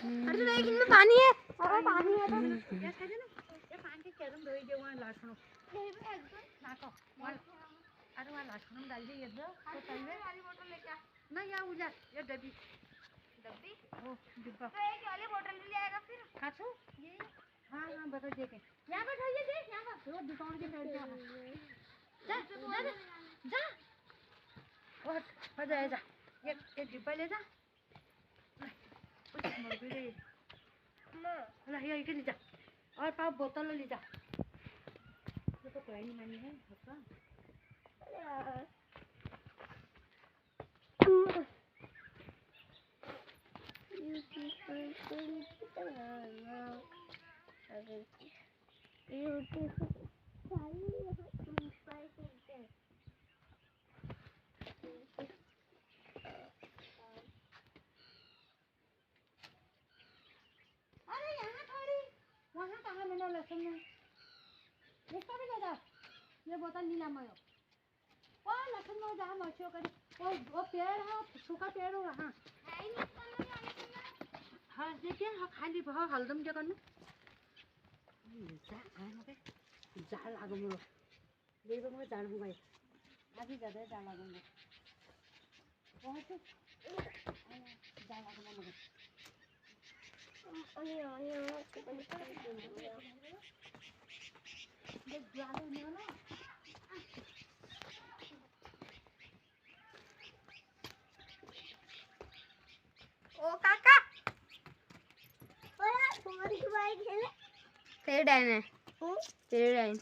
अरे देख इनमें पानी है। अरे पानी है तो ये खाए ना ये पानी के केरम धोई दे वहां लाठनो ना तो अरे वहां लाठनो में डाल दे ये दो तो पहले वाली बोतल लेके आ ना या उजा ये डब्बी डब्बी ओ डिब्बा तो एक वाली बोतल ले आएगा फिर खासू ये हां हां बता दे के यहां पर धोइए देख यहां पर वो दुकान के साइड पे जा जा जा और हो जाए जा ये डिब्बा ले जा मर भी रे मां ये के ले जा और पाप बोतल ले जा ये तो कोई नहीं मानी है हक्का वहाँ कहाँ मैंने लहसुन में इसको भी ले जा ये बोतल नीला मयो ओ लहसुन में जहाँ मर्चियों करी वो पेड़ है सूखा पेड़ हो हाँ हाँ देखिए हाँ खाली बहुत हल्दम क्या करना जाल लागो मेरो देखो मैं जाल बुआई आज ही ज़्यादा जाल लागूंगा बहुत जाल लागूंगा मगर ओ काका तेरे डाइन है तेरे डाइन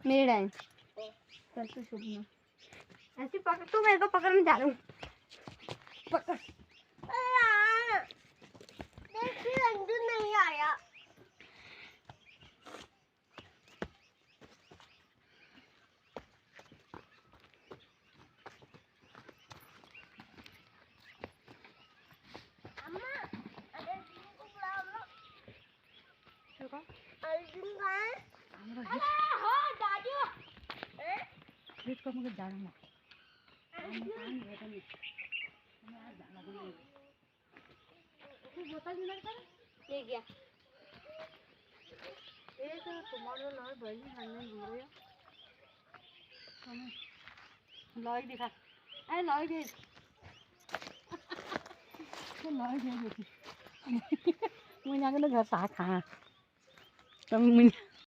मेरे डाइन चल तू शुभ ना ऐसे पकड़ तू मेरे को पकड़ में जा रहा हूँ पकड़ नहीं आया इसको मुझे जाना बोतल निकाल कर ये क्या ये तो तुम्हारे लाल भाई खाने दूर है हमें लॉय दिखा अरे लॉय दे तो लॉय दे मुझे आगे घर साथ खा तो मुझे